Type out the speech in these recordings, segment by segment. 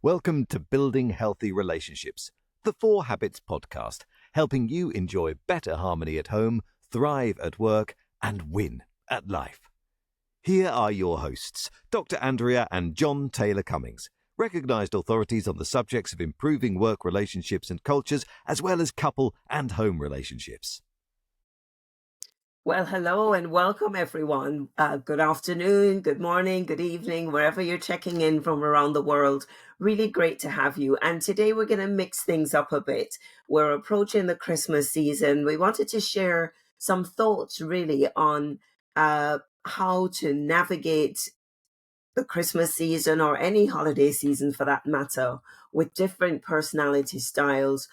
Welcome to Building Healthy Relationships, the 4 Habits podcast, helping you enjoy better harmony at home, thrive at work, and win at life. Here are your hosts, Dr. Andrea and Jon Taylor-Cummings, recognized authorities on the subjects of improving work relationships and cultures, as well as couple and home relationships. Well, hello and welcome everyone. Good afternoon, good morning, good evening, wherever you're checking in from around the world. Really great to have you. And today we're going to mix things up a bit. We're approaching the Christmas season. We wanted to share some thoughts really on how to navigate the Christmas season or any holiday season for that matter with different personality styles,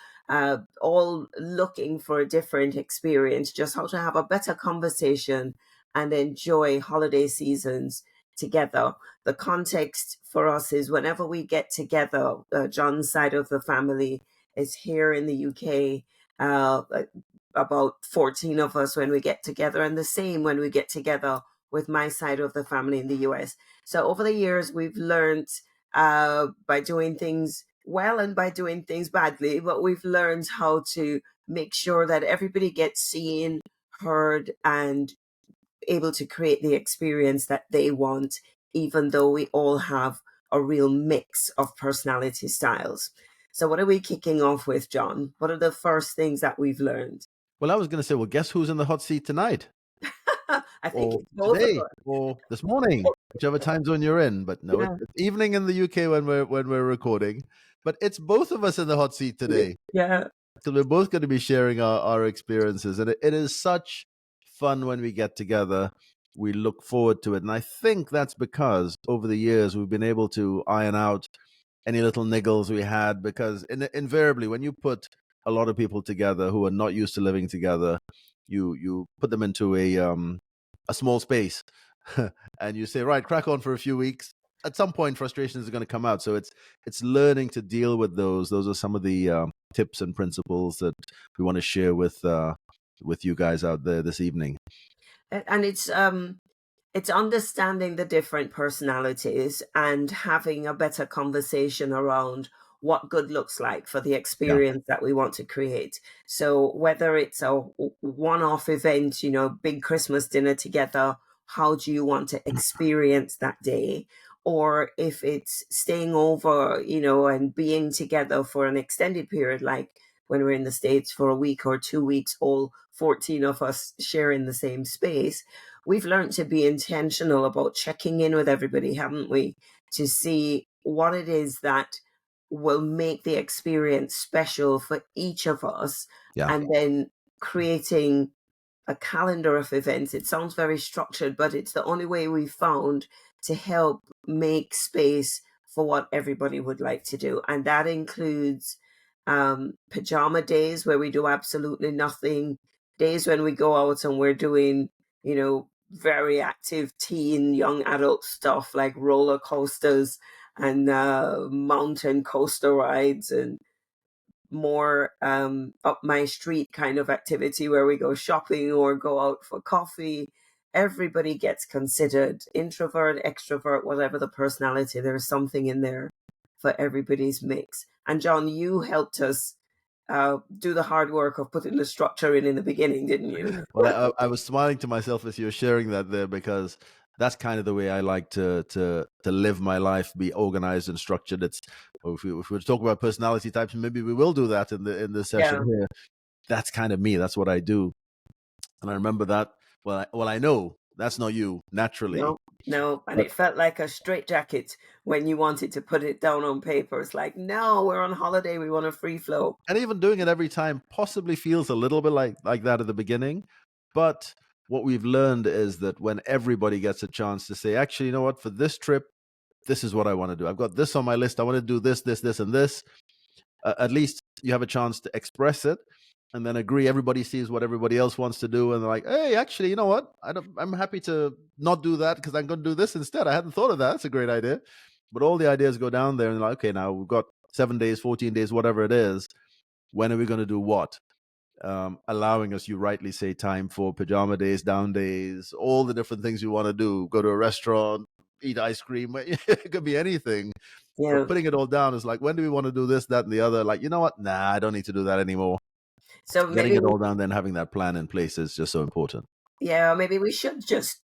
all looking for a different experience, just how to have a better conversation and enjoy holiday seasons together. The context for us is whenever we get together, John's side of the family is here in the UK. About 14 of us when we get together, and the same when we get together with my side of the family in the US. So over the years, we've learned by doing things well and by doing things badly, but we've learned how to make sure that everybody gets seen, heard, and able to create the experience that they want, even though we all have a real mix of personality styles. So what are we kicking off with, John? What are the first things that we've learned? Well, I was going to say, well, guess who's in the hot seat tonight? I think Or it's both today, of us. or this morning, whichever time zone you're in. But no, Yeah. it's evening in the UK when we're recording. But it's both of us in the hot seat today. Yeah. So we're both going to be sharing our experiences, and it is such fun when we get together. We look forward to it, and I think that's because over the years we've been able to iron out any little niggles we had. Because invariably, when you put a lot of people together who are not used to living together, you put them into a small space, and you say, right, crack on for a few weeks. At some point, frustrations are going to come out. So it's learning to deal with those. Those are some of the tips and principles that we want to share with you guys out there this evening. And it's understanding the different personalities and having a better conversation around what good looks like for the experience that we want to create. So whether it's a one-off event, big Christmas dinner together, how do you want to experience that day? Or if it's staying over, and being together for an extended period, like when we're in the States for a week or 2 weeks, all 14 of us sharing the same space, we've learned to be intentional about checking in with everybody, haven't we? To see what it is that will make the experience special for each of us. Yeah. And then creating a calendar of events. It sounds very structured, but it's the only way we've found to help make space for what everybody would like to do. And that includes pajama days where we do absolutely nothing, days when we go out and we're doing, very active teen, young adult stuff like roller coasters and mountain coaster rides and more up my street kind of activity where we go shopping or go out for coffee. Everybody gets considered, introvert, extrovert, whatever the personality. There's something in there for everybody's mix. And John, you helped us do the hard work of putting the structure in the beginning, didn't you? Well, I was smiling to myself as you were sharing that there, because that's kind of the way I like to live my life, be organized and structured. If we were to talk about personality types, maybe we will do that in the session here. That's kind of me. That's what I do. And I remember that. Well, I know that's not you naturally. No. And it felt like a straitjacket when you wanted to put it down on paper. It's like, no, we're on holiday. We want a free flow. And even doing it every time possibly feels a little bit like that at the beginning. But what we've learned is that when everybody gets a chance to say, actually, you know what, for this trip, this is what I want to do. I've got this on my list. I want to do this, and this. At least you have a chance to express it and then agree. Everybody sees what everybody else wants to do. And they're like, hey, actually, you know what? I'm happy to not do that because I'm going to do this instead. I hadn't thought of that. That's a great idea. But all the ideas go down there and they're like, okay, now we've got 7 days, 14 days, whatever it is. When are we going to do what? Allowing us, you rightly say, time for pajama days, down days, all the different things you want to do. Go to a restaurant, eat ice cream. It could be anything. Yeah. But putting it all down is like, when do we want to do this, that, and the other? Like, you know what? Nah, I don't need to do that anymore. So Getting maybe it all down, then having that plan in place is just so important. yeah, maybe we should just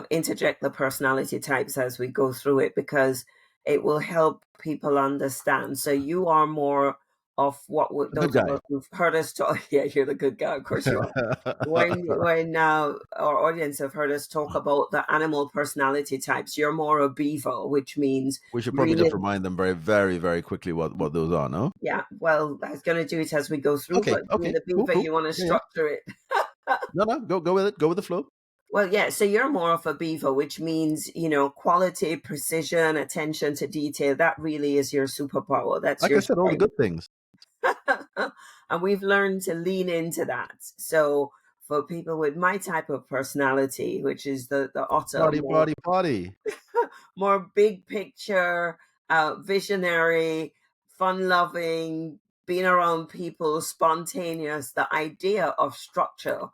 interject the personality types as we go through it because it will help people understand. So you are more of what would A good those of guy. us who've heard us talk. Yeah, you're the good guy, of course you are. When our audience have heard us talk about the animal personality types, you're more a beaver, which means We should probably really, just remind them very, very, very quickly what those are, no? yeah. Well, I was going to do it as we go through, Okay, but being okay, the cool, beaver, cool. you want to Yeah, yeah. structure it. No, no, go with it. Go with the flow. Well, yeah, so you're more of a beaver, which means, quality, precision, attention to detail. That really is your superpower. That's Like I your said, all the strength. good things. And we've learned to lean into that. So for people with my type of personality, which is the otter, Party, party, party. more big picture, visionary, fun loving, being around people, spontaneous, the idea of structure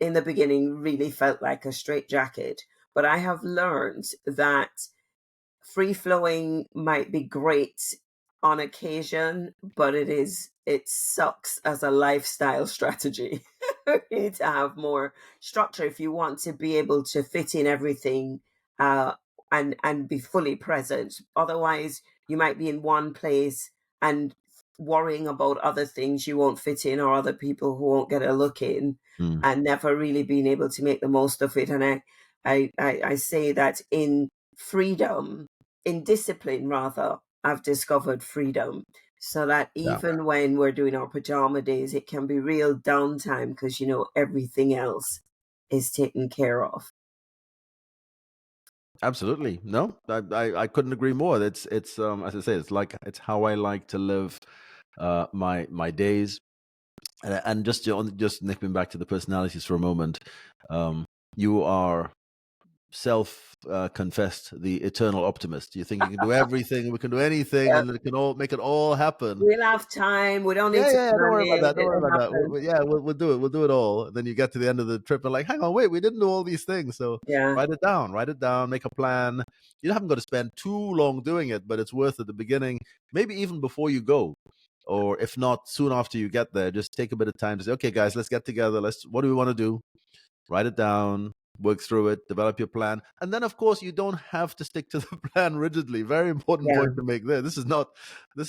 in the beginning really felt like a straitjacket. But I have learned that free flowing might be great on occasion, but it sucks as a lifestyle strategy. You need to have more structure if you want to be able to fit in everything uh, and be fully present. Otherwise, you might be in one place and worrying about other things you won't fit in or other people who won't get a look in Mm, and never really being able to make the most of it. And I say that in freedom, in discipline rather, I've discovered freedom. So that yeah, even when we're doing our pajama days, it can be real downtime because everything else is taken care of. absolutely. No, I couldn't agree more. It's as I say, it's how I like to live my days. And just nipping back to the personalities for a moment, you are confessed the eternal optimist. You think you can do everything, we can do anything, Yeah. and it can all make it all happen. We'll have time. We don't need Yeah, to yeah, yeah. Don't plan worry about it. that. Don't worry It'll about that. happen. Yeah, we'll do it. We'll do it all. And then you get to the end of the trip and like, hang on, wait, we didn't do all these things. So Yeah, write it down. Write it down. Make a plan. You haven't got to spend too long doing it, but it's worth at the beginning. Maybe even before you go, or if not, soon after you get there. Just take a bit of time to say, okay, guys, let's get together. What do we want to do? Write it down, work through it, develop your plan. And then, of course, you don't have to stick to the plan rigidly. Very important yeah. point to make there. This is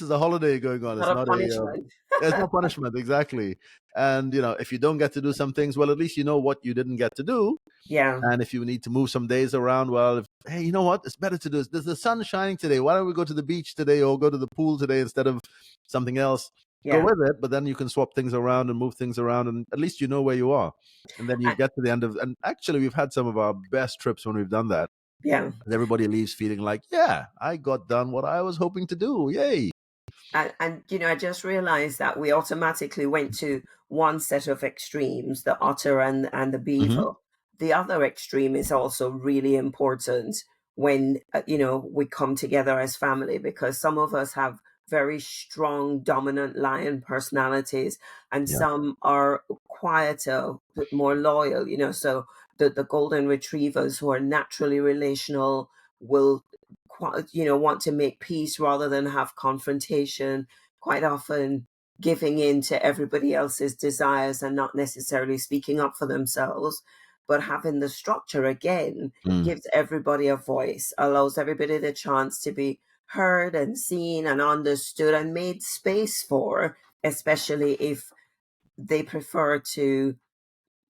a holiday going on. It's It's not a not punishment. there's no punishment. Exactly. And, if you don't get to do some things, well, at least you know what you didn't get to do. Yeah, And if you need to move some days around, well, hey, you know what? It's better to do this. There's the sun shining today. Why don't we go to the beach today or go to the pool today instead of something else? Go yeah. with it, but then you can swap things around and move things around, and at least you know where you are. And then you And, get to the end of, and actually, we've had some of our best trips when we've done that. yeah. And everybody leaves feeling like, yeah, I got done what I was hoping to do. Yay. And I just realized that we automatically went to one set of extremes, the otter and the Hmm. beaver. The other extreme is also really important when we come together as family because some of us have very strong dominant lion personalities and Yeah. some are quieter but more loyal. So the golden retrievers who are naturally relational will want to make peace rather than have confrontation, quite often giving in to everybody else's desires and not necessarily speaking up for themselves. But having the structure again Mm. gives everybody a voice, allows everybody the chance to be heard and seen and understood and made space for, especially if they prefer to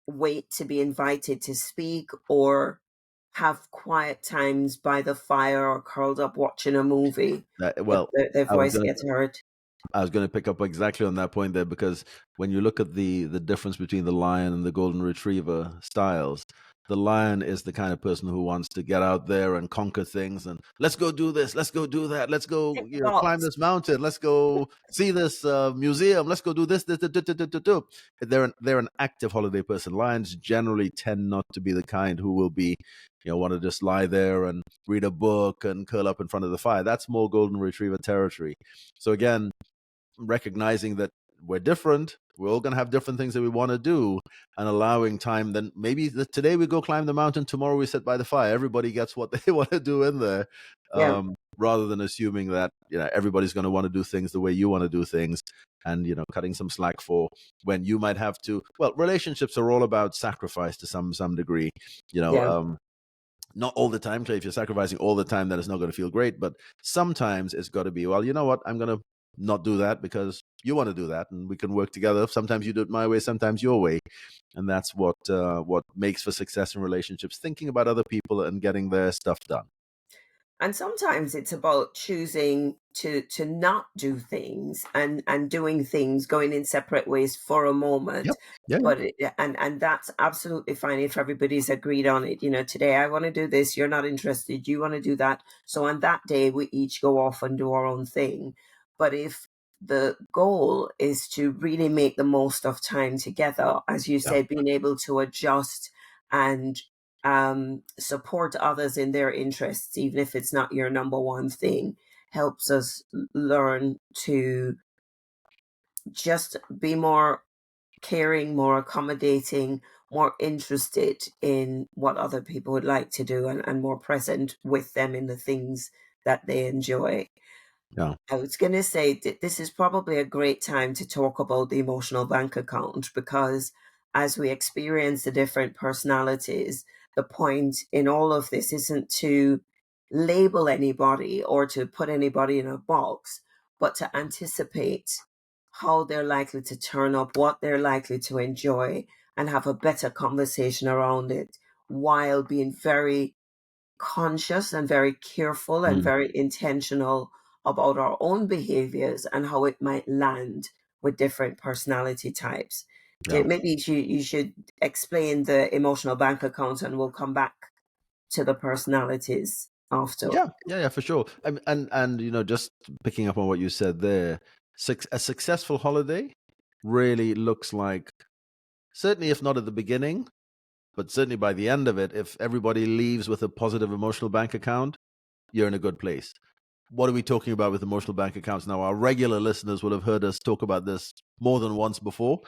wait to be invited to speak or have quiet times by the fire or curled up watching a movie if Well, their I was voice gonna gets heard. I was going to pick up exactly on that point there, because when you look at the difference between the lion and the golden retriever styles, the lion is the kind of person who wants to get out there and conquer things and let's go do this, let's go do that, let's go Tick the climb box. this mountain, let's go see this museum, let's go do this. They're an active holiday person. Lions generally tend not to be the kind who will be want to just lie there and read a book and curl up in front of the fire. That's more golden retriever territory. So again, recognizing that we're different, We're all going to have different things that we want to do, and allowing time. Then maybe today we go climb the mountain, tomorrow we sit by the fire. Everybody gets what they want to do in there, Yeah. rather than assuming that everybody's going to want to do things the way you want to do things, and cutting some slack for when you might have to. Well, relationships are all about sacrifice to some degree. Yeah. Not all the time. So if you're sacrificing all the time, then it's not going to feel great. But sometimes it's got to be, well, you know what? I'm going to not do that because you want to do that, and we can work together. Sometimes you do it my way, sometimes your way, and that's what makes for success in relationships. Thinking about other people and getting their stuff done. And sometimes it's about choosing to not do things and doing things, going in separate ways for a moment. Yep. Yeah. But and that's absolutely fine if everybody's agreed on it. Today I want to do this, you're not interested, you want to do that. So on that day we each go off and do our own thing. But if the goal is to really make the most of time together, as you said, being able to adjust and support others in their interests, even if it's not your number one thing, helps us learn to just be more caring, more accommodating, more interested in what other people would like to do, and more present with them in the things that they enjoy. Yeah. I was going to say that this is probably a great time to talk about the emotional bank account, because as we experience the different personalities, the point in all of this isn't to label anybody or to put anybody in a box, but to anticipate how they're likely to turn up, what they're likely to enjoy, and have a better conversation around it, while being very conscious and very careful and very intentional about our own behaviors and how it might land with different personality types. Yeah. Maybe you should explain the emotional bank account, and we'll come back to the personalities after. Yeah, for sure. And just picking up on what you said there, a successful holiday really looks like, certainly if not at the beginning, but certainly by the end of it, if everybody leaves with a positive emotional bank account, you're in a good place. What are we talking about with emotional bank accounts now? Our regular listeners will have heard us talk about this more than once before.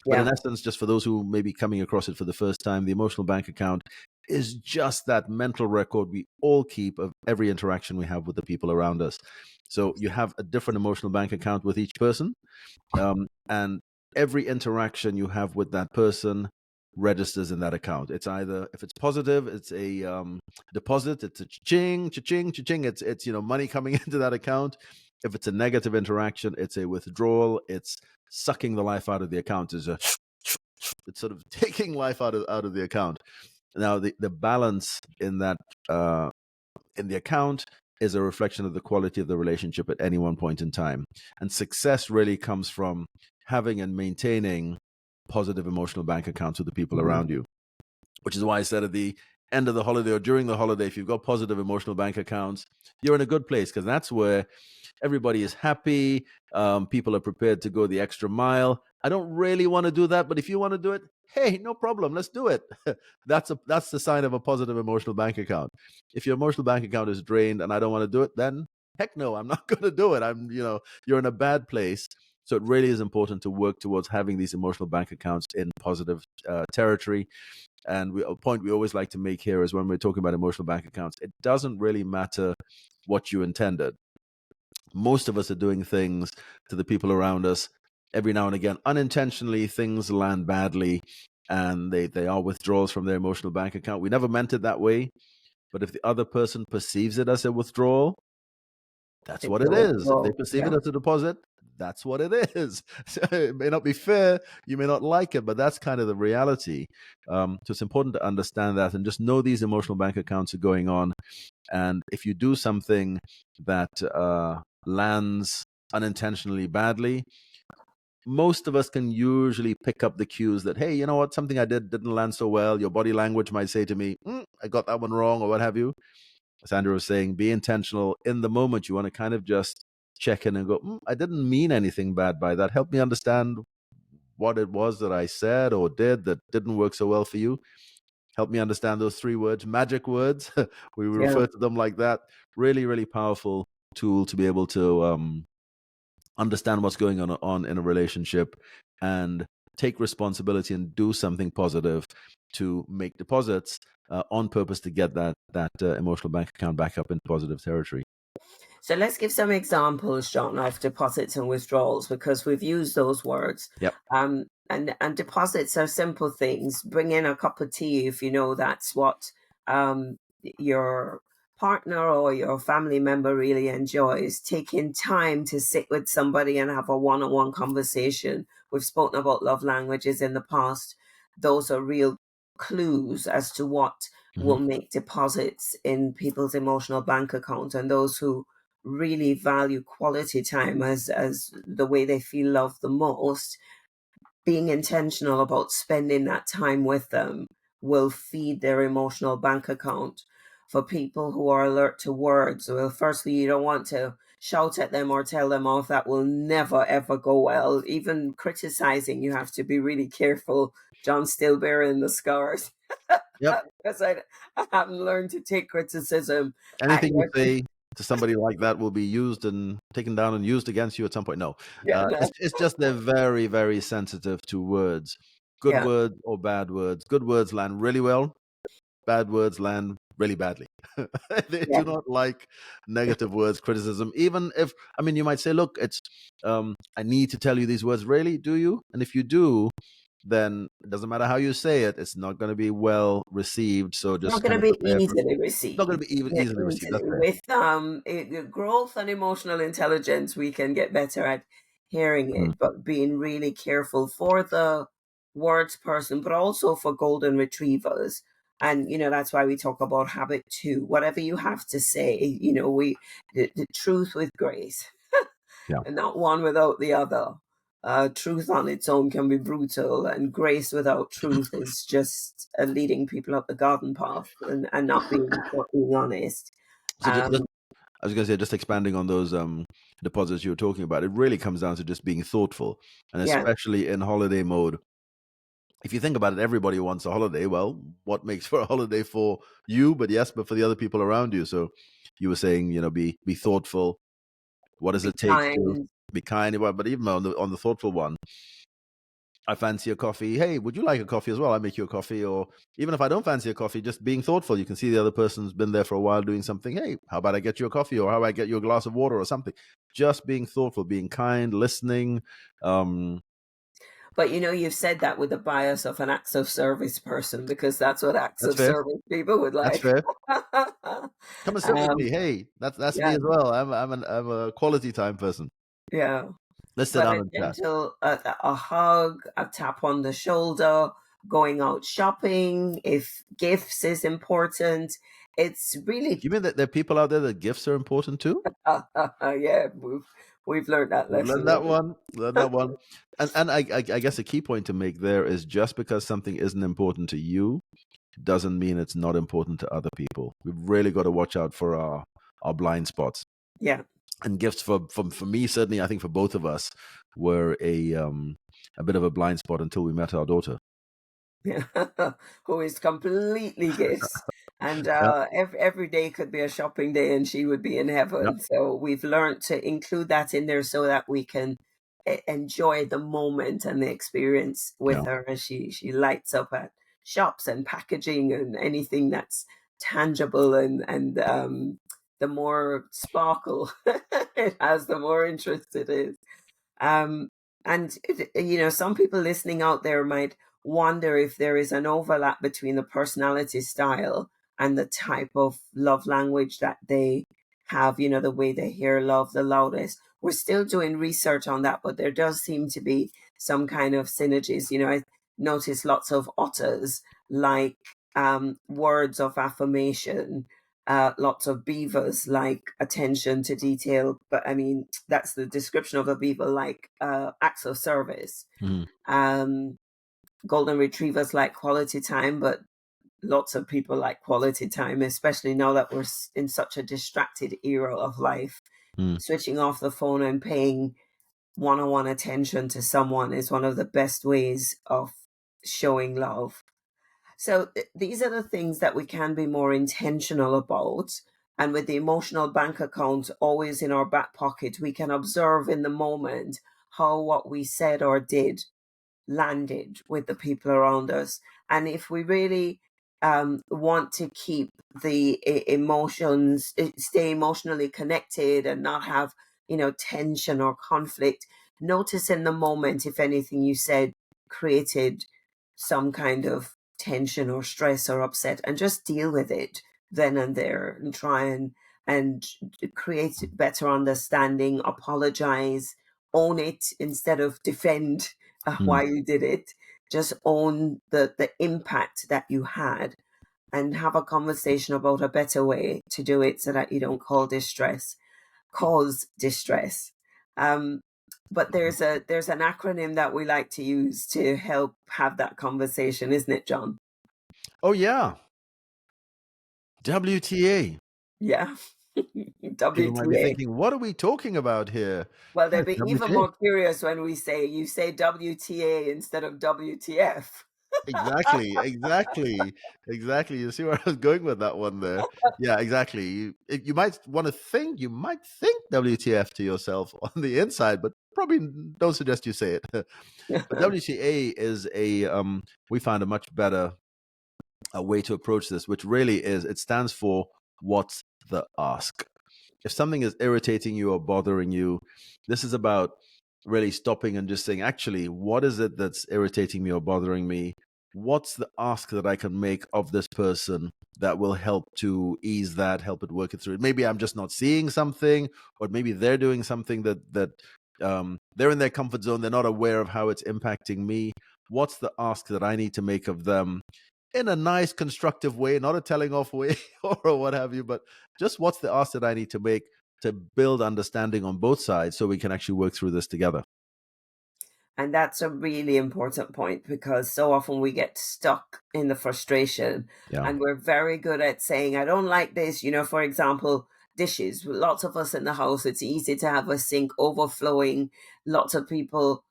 But in Yeah. essence, just for those who may be coming across it for the first time, the emotional bank account is just that mental record we all keep of every interaction we have with the people around us. So you have a different emotional bank account with each person. And every interaction you have with that person registers in that account. It's either, if it's positive, it's a deposit, it's a cha-ching, cha-ching, cha-ching. It's money coming into that account. If it's a negative interaction, it's a withdrawal. It's sucking the life out of the account. It's sort of taking life out of the account. Now the balance in that in the account is a reflection of the quality of the relationship at any one point in time. And success really comes from having and maintaining positive emotional bank accounts with the people around you, which is why I said at the end of the holiday or during the holiday, if you've got positive emotional bank accounts, you're in a good place, because that's where everybody is happy. People are prepared to go the extra mile. I don't really want to do that, but if you want to do it, hey, no problem, let's do it. That's the sign of a positive emotional bank account. If your emotional bank account is drained and I don't want to do it, then heck no, I'm not going to do it. You're in a bad place. So it really is important to work towards having these emotional bank accounts in positive territory. And a point we always like to make here is when we're talking about emotional bank accounts, it doesn't really matter what you intended. Most of us are doing things to the people around us every now and again. Unintentionally, things land badly, and they are withdrawals from their emotional bank account. We never meant it that way, but if the other person perceives it as a withdrawal, that's what it is. If they perceive it as a deposit, that's what it is. So it may not be fair, you may not like it, but that's kind of the reality. So it's important to understand that and just know these emotional bank accounts are going on. And if you do something that lands unintentionally badly, most of us can usually pick up the cues that, hey, you know what, something I didn't land so well. Your body language might say to me, I got that one wrong, or what have you. As Andrew was saying, be intentional in the moment. You want to kind of just check in and go, I didn't mean anything bad by that. Help me understand what it was that I said or did that didn't work so well for you. Help me understand those 3 words, magic words. We refer to them like that. Really, really powerful tool to be able to understand what's going on in a relationship, and take responsibility and do something positive to make deposits on purpose to get that emotional bank account back up in positive territory. So let's give some examples, John, of deposits and withdrawals, because we've used those words. Yep. And deposits are simple things. Bring in a cup of tea if you know that's what your partner or your family member really enjoys. Taking time to sit with somebody and have a one-on-one conversation. We've spoken about love languages in the past. Those are real clues as to what will make deposits in people's emotional bank account, and those who really value quality time as the way they feel loved the most, being intentional about spending that time with them will feed their emotional bank account. For people who are alert to words, well, firstly, you don't want to shout at them or tell them off. That will never, ever go well. Even criticizing, you have to be really careful. John's still bearing the scars. Yep. Because I haven't learned to take criticism. Anything you say to somebody like that will be used and taken down and used against you at some point. No, Yeah, no. it's just they're very, very sensitive to words. Good Yeah. words or bad words. Good words land really well. Bad words land really badly. They Yeah. do not like negative words, criticism. Even if, I mean, you might say, look, it's, I need to tell you these words. Really? Do you? And if you do, then it doesn't matter how you say it. It's not going to be well received. So Not just going kind to of be prepare for it. easily It's not going received. to be even easily received. That's fair. With growth and emotional intelligence, we can get better at hearing Mm. it, but being really careful for the words person, but also for golden retrievers. And that's why we talk about habit 2. Whatever you have to say, the truth with grace, Yeah. and not one without the other. Truth on its own can be brutal, and grace without truth is just leading people up the garden path and not being honest. So Um, I was going to say, just expanding on those deposits you were talking about, it really comes down to just being thoughtful, and yeah, especially in holiday mode. If you think about it, everybody wants a holiday. Well, what makes for a holiday for you? But for the other people around you. So you were saying, be thoughtful. What does be it take to kind. be kind? But even on the thoughtful one, I fancy a coffee. Hey, would you like a coffee as well? I make you a coffee. Or even if I don't fancy a coffee, just being thoughtful. You can see the other person's been there for a while doing something. Hey, how about I get you a coffee? Or how about I get you a glass of water or something? Just being thoughtful, being kind, listening. But you've said that with the bias of an acts of service person, because that's what acts That's of fair. service people would That's like. fair. Come and sit with um, me. Hey, that's me yeah, as well. I'm a quality time person. yeah. Let's sit But down a and chat. gentle, a hug, a tap on the shoulder, going out shopping, if gifts is important, it's really, You mean that there are people out there that gifts are important too? yeah, we've learned that We've learned lesson. that one. Learned that one. And I guess a key point to make there is just because something isn't important to you doesn't mean it's not important to other people. We've really got to watch out for our blind spots. Yeah. And gifts for me, certainly, I think for both of us, were a bit of a blind spot until we met our daughter. Yeah. Who is completely gifts. And Yeah, every day could be a shopping day and she would be in yeah, heaven. So we've learned to include that in there so that we can enjoy the moment and the experience yeah, with her as she lights up at shops and packaging and anything that's tangible, and the more sparkle it has, the more interest it is. Um, and some people listening out there might wonder if there is an overlap between the personality style and the type of love language that they have, the way they hear love the loudest. We're still doing research on that, but there does seem to be some kind of synergies. I notice lots of otters like words of affirmation, lots of beavers like attention to detail, but I mean, that's the description of a beaver, like acts of service. Mhm. Um, golden retrievers like quality time, but lots of people like quality time, especially now that we're in such a distracted era of life. Mm. Switching off the phone and paying one-on-one attention to someone is one of the best ways of showing love. So these are the things that we can be more intentional about. And with the emotional bank account always in our back pocket, we can observe in the moment how what we said or did landed with the people around us. And if we really want to keep the emotions, stay emotionally connected and not have, tension or conflict, notice in the moment if anything you said created some kind of tension or stress or upset, and just deal with it then and there, and try and create better understanding, apologize, own it instead of defend why you did it. Just own the impact that you had, and have a conversation about a better way to do it so that you don't cause distress. Um, but there's an acronym that we like to use to help have that conversation, isn't it, John? Oh, yeah. WTA. Yeah. People might be WTA. thinking, what are we talking about here? Well, Yeah, they'll be even WTA. more curious when you say WTA instead of WTF. Exactly. You see where I was going with that one there. Yeah, exactly. You might think WTF to yourself on the inside, but probably don't suggest you say it. But WTA is we found a much better way to approach this, which really is, it stands for what's the ask. If something is irritating you or bothering you, this is about really stopping and just saying, actually, what is it that's irritating me or bothering me? What's the ask that I can make of this person that will help to ease that, help it work it through? Maybe I'm just not seeing something, or maybe they're doing something that they're in their comfort zone. They're not aware of how it's impacting me. What's the ask that I need to make of them in a nice, constructive way, not a telling off way or what have you, but just what's the ask that I need to make to build understanding on both sides so we can actually work through this together. And that's a really important point, because so often we get stuck in the frustration, Yeah. and we're very good at saying, I don't like this. For example, dishes. Lots of us in the house, it's easy to have a sink overflowing. Lots of people,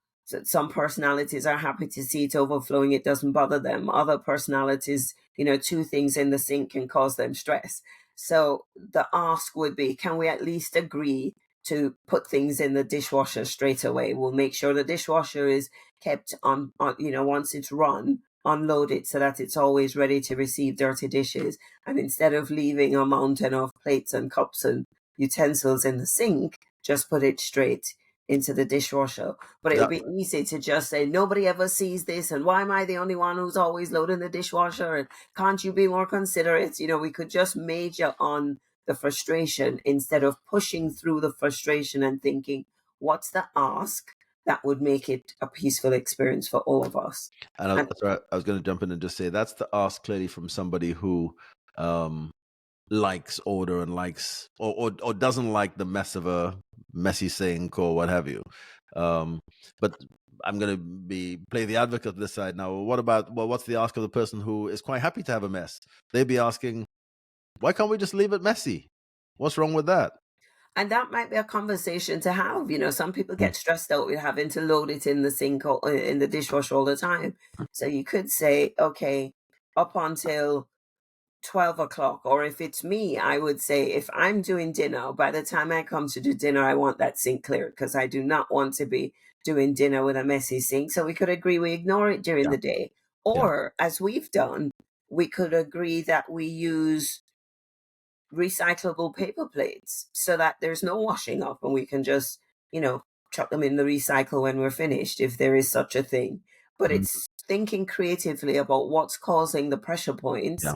some personalities are happy to see it overflowing. It doesn't bother them. Other personalities, two things in the sink can cause them stress. So the ask would be, can we at least agree to put things in the dishwasher straight away? We'll make sure the dishwasher is kept on, once it's run, unload it so that it's always ready to receive dirty dishes. And instead of leaving a mountain of plates and cups and utensils in the sink, just put it straight into the dishwasher. But it would be easy to just say, nobody ever sees this, and why am I the only one who's always loading the dishwasher, and can't you be more considerate? We could just major on the frustration instead of pushing through the frustration and thinking, what's the ask that would make it a peaceful experience for all of us? And I was going to jump in and just say that's the ask clearly from somebody who likes order and likes or doesn't like the mess of a messy sink or what have you. But I'm going to play the advocate of this side now. What's the ask of the person who is quite happy to have a mess? They'd be asking, why can't we just leave it messy? What's wrong with that? And that might be a conversation to have. Some people get stressed out with having to load it in the sink or in the dishwasher all the time. So you could say, okay, up until 12 o'clock. Or if it's me, I would say, if I'm doing dinner, by the time I come to do dinner, I want that sink cleared, because I do not want to be doing dinner with a messy sink. So we could agree we ignore it during the day. Or, as we've done, we could agree that we use recyclable paper plates so that there's no washing up, and we can just, chuck them in the recycle when we're finished, if there is such a thing. But it's thinking creatively about what's causing the pressure points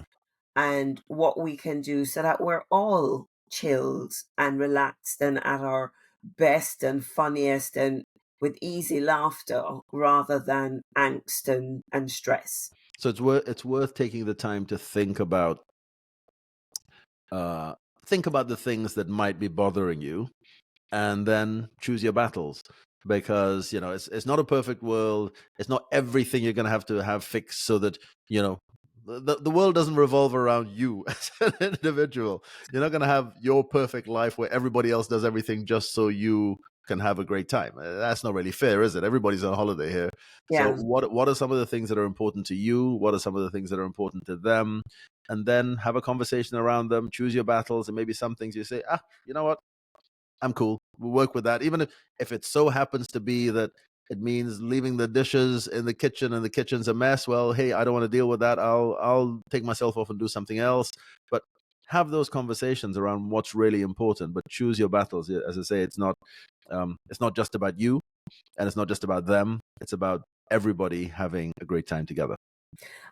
and what we can do so that we're all chilled and relaxed and at our best and funniest and with easy laughter, rather than angst and stress. So it's worth taking the time to think about the things that might be bothering you, and then choose your battles, because it's not a perfect world. It's not everything you're going to have fixed so that the world doesn't revolve around you as an individual. You're not going to have your perfect life where everybody else does everything just so you can have a great time. That's not really fair, is it? Everybody's on holiday here. So Yeah. what are some of the things that are important to you? What are some of the things that are important to them? And then have a conversation around them, choose your battles, and maybe some things you say, you know what? I'm cool. We'll work with that. Even if it so happens to be that it means leaving the dishes in the kitchen and the kitchen's a mess, well, hey, I don't want to deal with that. I'll take myself off and do something else. But have those conversations around what's really important, but choose your battles. As I say, it's not just about you, and it's not just about them. It's about everybody having a great time together.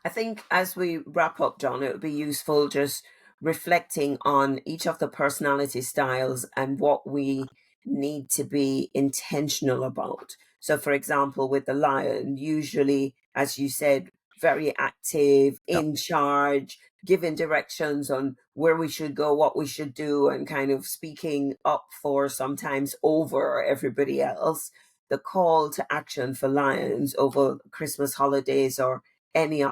I think as we wrap up, John, it would be useful just reflecting on each of the personality styles and what we need to be intentional about. So, for example, with the lion, usually, as you said, very active, Yeah. in charge, giving directions on where we should go, what we should do, and kind of speaking up for sometimes over everybody else. The call to action for lions over Christmas holidays or any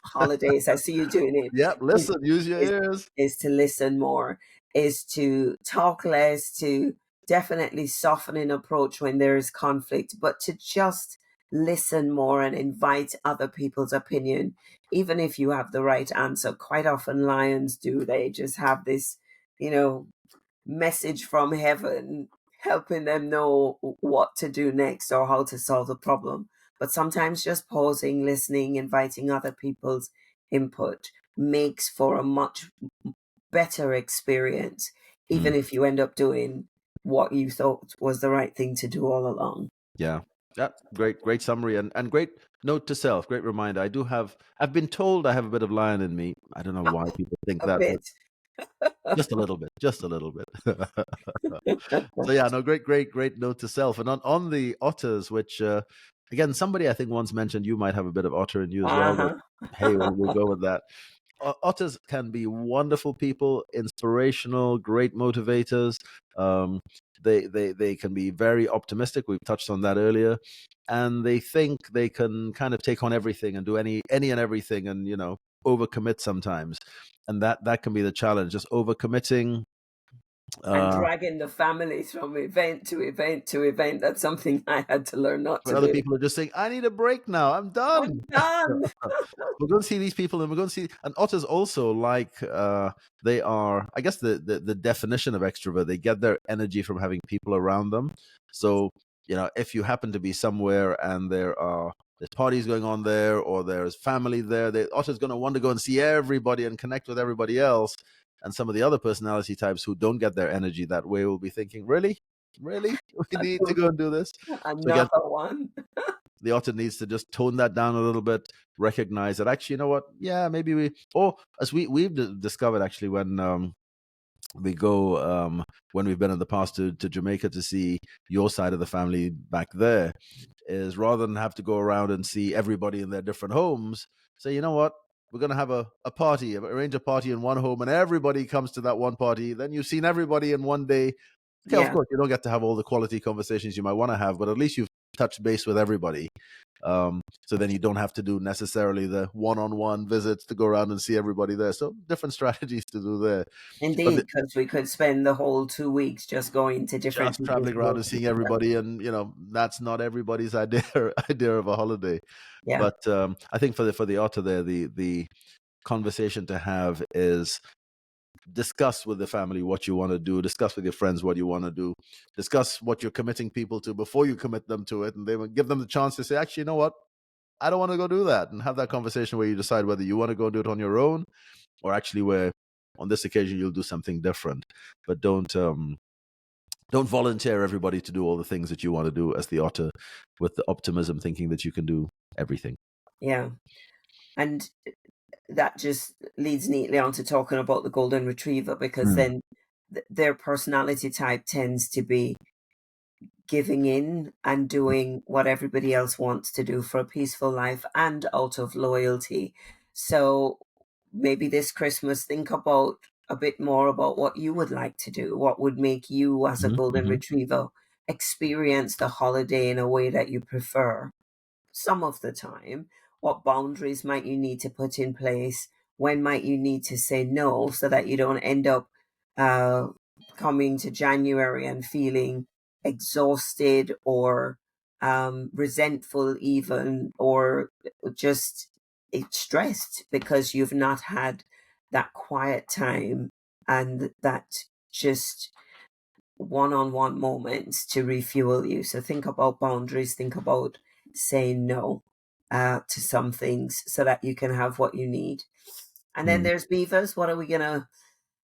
holidays, I see you doing it, Yeah. Listen, use your is, ears. is to listen more, is to talk less, to definitely soften an approach when there is conflict, but to just listen more and invite other people's opinion, even if you have the right answer. Quite often lions do, they just have this, you know, message from heaven helping them know what to do next or how to solve the problem. But sometimes just pausing, listening, inviting other people's input makes for a much better experience, even if you end up doing what you thought was the right thing to do all along. Yeah. Yeah. Great summary and great note to self. Great reminder. I've been told I have a bit of lion in me. I don't know why people think A that, but bit. just a little bit. Just a little bit. So yeah, no, great note to self. And on the otters, which again, somebody I think once mentioned you might have a bit of otter in you as well, but Uh-huh. hey, we'll go with that. Otters can be wonderful people, inspirational, great motivators. Um, they can be very optimistic. We've touched on that earlier, and they think they can kind of take on everything and do any and everything, and overcommit sometimes, and that can be the challenge. Just overcommitting. And Uh, dragging the family from event to event to event. That's something I had to learn not when to other do. people are just saying, "I need a break now. I'm done." I'm done. We're going to see these people, and we're going to see. And otters also they are. I guess the definition of extrovert. They get their energy from having people around them. So if you happen to be somewhere and there's parties going on there, or there's family there, the otter's going to want to go and see everybody and connect with everybody else. And some of the other personality types who don't get their energy that way will be thinking, really, really, we need to go and do this. So again, Another one. the otter needs to just tone that down a little bit, recognize that actually, you know what? Yeah, maybe as we've discovered actually when we go when we've been in the past to Jamaica to see your side of the family back there, is rather than have to go around and see everybody in their different homes, say, you know what? We're going to have a party, arrange a party in one home, and everybody comes to that one party. Then you've seen everybody in one day. Okay, of Yeah. course, you don't get to have all the quality conversations you might want to have, but at least you've touched base with everybody. So then you don't have to do necessarily the one-on-one visits to go around and see everybody there. So different strategies to do there. But Indeed, because we could spend the whole 2 weeks just going to different just people's traveling around and homes. seeing everybody, and that's not everybody's idea of a holiday. Yeah. But I think for the otter there, the conversation to have is discuss with the family what you want to do, discuss with your friends what you want to do, discuss what you're committing people to before you commit them to it, and they will give them the chance to say, actually, you know what, I don't want to go do that, and have that conversation where you decide whether you want to go do it on your own, or actually where on this occasion you'll do something different. But don't volunteer everybody to do all the things that you want to do as the otter, with the optimism thinking that you can do everything. Yeah. And that just leads neatly on to talking about the golden retriever, because Mm. then their personality type tends to be giving in and doing what everybody else wants to do for a peaceful life and out of loyalty. So maybe this Christmas, think about a bit more about what you would like to do. What would make you, as a Mhm, golden mhm. retriever, experience the holiday in a way that you prefer some of the time? What boundaries might you need to put in place? When might you need to say no so that you don't end up uh, coming to January and feeling exhausted or resentful even, or just stressed because you've not had that quiet time and that just one-on-one moments to refuel you. So think about boundaries, think about saying no to some things so that you can have what you need. And then there's beavers. What are we gonna,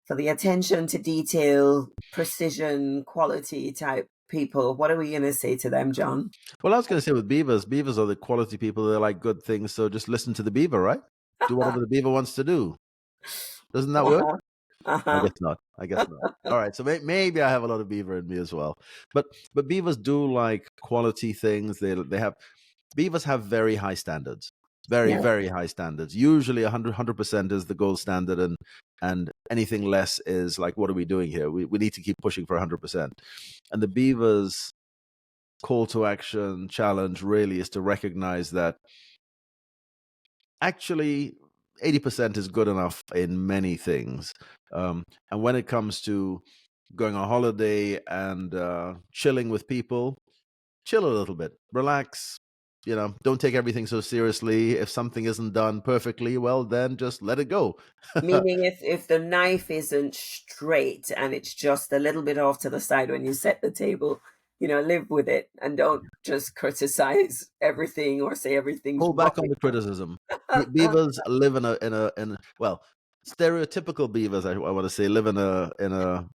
for the attention to detail, precision, quality type people, what are we gonna say to them, John? Well, I was going to say with beavers are the quality people. They like good things, so just listen to the beaver, right? Do whatever the beaver wants to do. Doesn't that work? Uh-huh. I Uh-huh. guess not. I guess not. All right, so maybe I have a lot of beaver in me as well. But beavers do like quality things. They have beavers have very high standards, very Yeah. very high standards. Usually 100% is the gold standard, and anything less is like, what are we doing here? We need to keep pushing for 100%. And the beavers' call to action challenge really is to recognize that actually 80% is good enough in many things. And when it comes to going on holiday and chilling with people, chill a little bit, relax. Don't take everything so seriously. If something isn't done perfectly, well, then just let it go. Meaning if the knife isn't straight and it's just a little bit off to the side when you set the table, live with it and don't just criticize everything or say everything's Pull back on rubbish. the criticism. Beavers live in a well, stereotypical beavers. I want to say live in a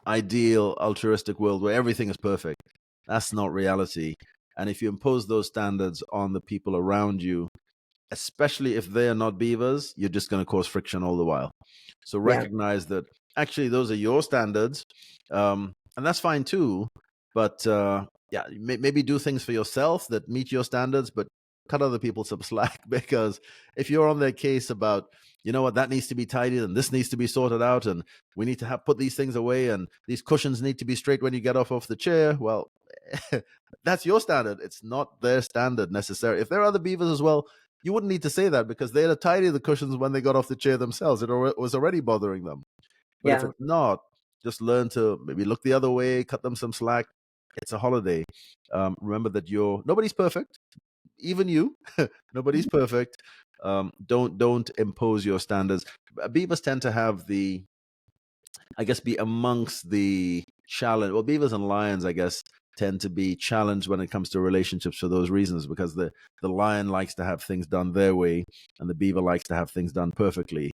ideal altruistic world where everything is perfect. That's not reality. And if you impose those standards on the people around you, especially if they are not beavers, you're just going to cause friction all the while. So Yeah, recognize that actually those are your standards, and that's fine too. But yeah, maybe do things for yourself that meet your standards, but cut other people some slack because if you're on their case about, what, that needs to be tidied and this needs to be sorted out and we need to put these things away and these cushions need to be straight when you get off the chair, well, that's your standard. It's not their standard necessarily. If there are other beavers as well, you wouldn't need to say that because they had to tidy the cushions when they got off the chair themselves. It was already bothering them. But if yeah, it's not, just learn to maybe look the other way, cut them some slack. It's a holiday. Remember that nobody's perfect, even you. Nobody's perfect. Don't impose your standards. Beavers tend to have be amongst the challenge. Well, beavers and lions, I guess, tend to be challenged when it comes to relationships for those reasons, because the lion likes to have things done their way and the beaver likes to have things done perfectly.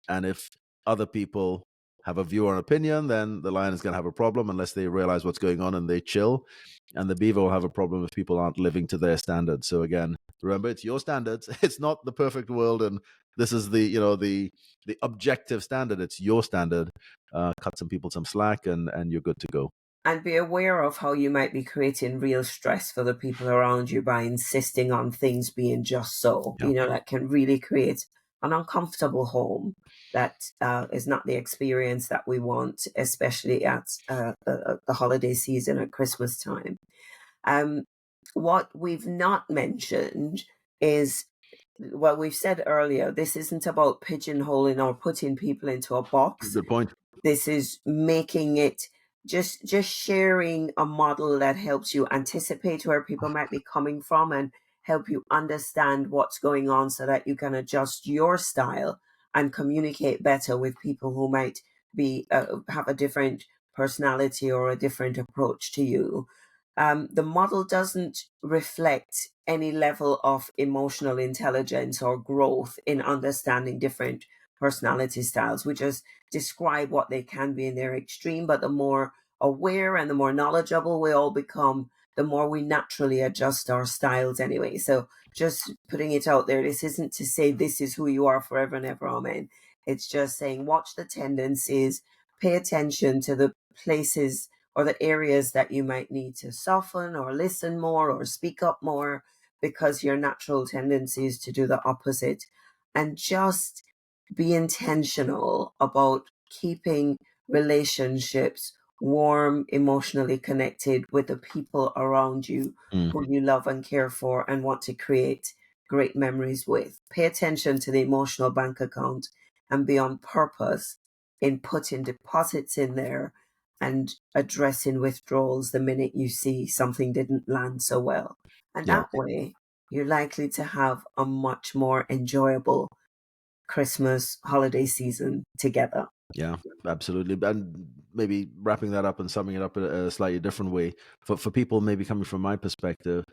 And if other people have a view or an opinion, then the lion is going to have a problem unless they realize what's going on and they chill. And the beaver will have a problem if people aren't living to their standards. So again, remember, it's your standards. It's not the perfect world, and this is the objective standard. It's your standard. Cut some people some slack, and you're good to go. and be aware of how you might be creating real stress for the people around you by insisting on things being just so. Yeah. That can really create an uncomfortable home that is not the experience that we want, especially at the holiday season at Christmas time. Um, what we've not mentioned is, well, we've said earlier, this isn't about pigeonholing or putting people into a box. Good point. This is making it just sharing a model that helps you anticipate where people might be coming from and help you understand what's going on so that you can adjust your style and communicate better with people who might be have a different personality or a different approach to you. The model doesn't reflect any level of emotional intelligence or growth in understanding different personality styles. We just describe what they can be in their extreme, but the more aware and the more knowledgeable we all become, the more we naturally adjust our styles anyway. So just putting it out there, this isn't to say this is who you are forever and ever, amen. It's just saying watch the tendencies, pay attention to the places or the areas that you might need to soften or listen more or speak up more, because your natural tendency is to do the opposite. And just be intentional about keeping relationships warm, emotionally connected with the people around you who you love and care for and want to create great memories with. Pay attention to the emotional bank account and be on purpose in putting deposits in there and addressing withdrawals the minute you see something didn't land so well. And Yeah. that way, you're likely to have a much more enjoyable Christmas holiday season together. Yeah, absolutely. And maybe wrapping that up and summing it up in a slightly different way for people, maybe coming from my perspective,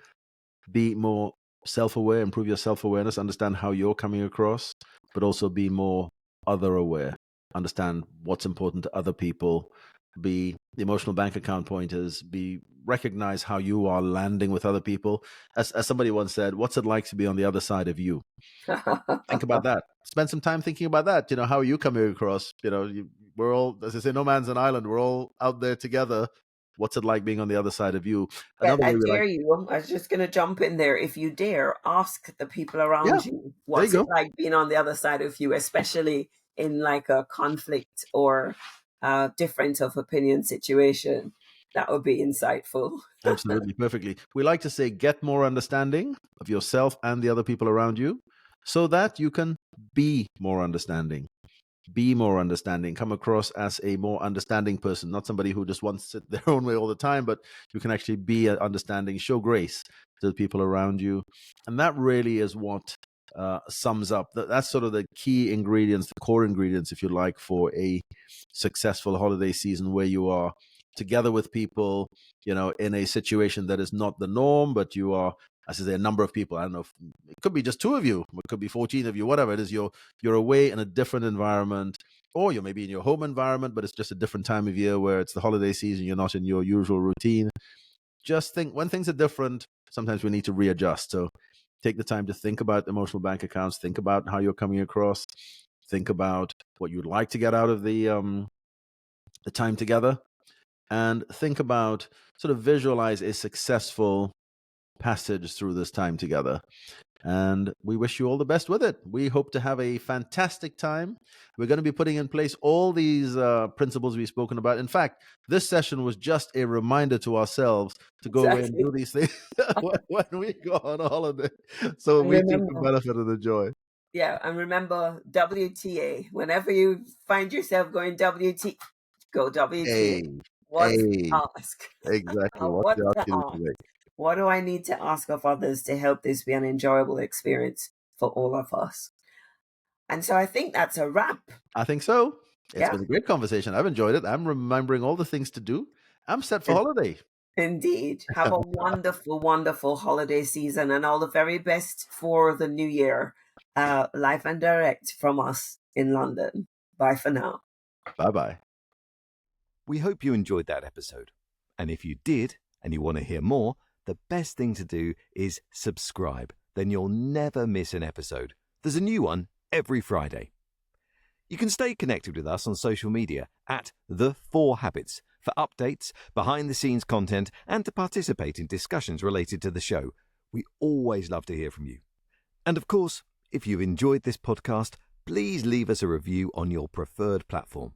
be more self-aware, improve your self-awareness, understand how you're coming across, but also be more other aware, understand what's important to other people, be the emotional bank account pointers, be recognize how you are landing with other people. As somebody once said, what's it like to be on the other side of you? Think about that. Spend some time thinking about that. How are you coming across? We're all, as I say, no man's an island. We're all out there together. What's it like being on the other side of you? Well, Another I way we like, dare you. I was just going to jump in there. If you dare, ask the people yeah, around you, there you what's it go. like being on the other side of you, especially in like a conflict or difference of opinion situation. That would be insightful. Absolutely, perfectly. We like to say, get more understanding of yourself and the other people around you so that you can be more understanding. Be more understanding, come across as a more understanding person, not somebody who just wants it their own way all the time, but you can actually be understanding, show grace to the people around you. And that really is what sums up. That's sort of the key ingredients, the core ingredients, if you like, for a successful holiday season where you are together with people, in a situation that is not the norm, but you are, as I say, a number of people. I don't know, it could be just two of you, it could be 14 of you, whatever it is. You're away in a different environment, or you're maybe in your home environment, but it's just a different time of year where it's the holiday season. You're not in your usual routine. Just think, when things are different, sometimes we need to readjust. So take the time to think about emotional bank accounts, think about how you're coming across, think about what you'd like to get out of the time together, and think about, sort of visualize a successful passage through this time together. And we wish you all the best with it. We hope to have a fantastic time. We're going to be putting in place all these principles we've spoken about. In fact, this session was just a reminder to ourselves to go away and Exactly. do these things when we go on holiday, so And we take the remember, benefit of the joy. yeah, and remember WTA. Whenever you find yourself going WT, go WTA. Hey, What to hey, ask? exactly. What What you to ask you ask? today. What do I need to ask of others to help this be an enjoyable experience for all of us? And so I think that's a wrap. I think so. It's Yeah, been a great conversation. I've enjoyed it. I'm remembering all the things to do. I'm set for holiday. indeed. Have a wonderful, wonderful holiday season and all the very best for the new year. Live and direct from us in London. Bye for now. Bye-bye. We hope you enjoyed that episode. And if you did, and you want to hear more, the best thing to do is subscribe. Then you'll never miss an episode. There's a new one every Friday. You can stay connected with us on social media at The 4 Habits for updates, behind-the-scenes content, and to participate in discussions related to the show. We always love to hear from you. And of course, if you've enjoyed this podcast, please leave us a review on your preferred platform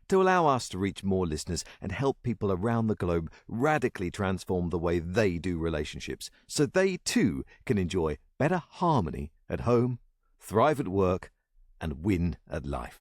to allow us to reach more listeners and help people around the globe radically transform the way they do relationships so they too can enjoy better harmony at home, thrive at work, and win at life.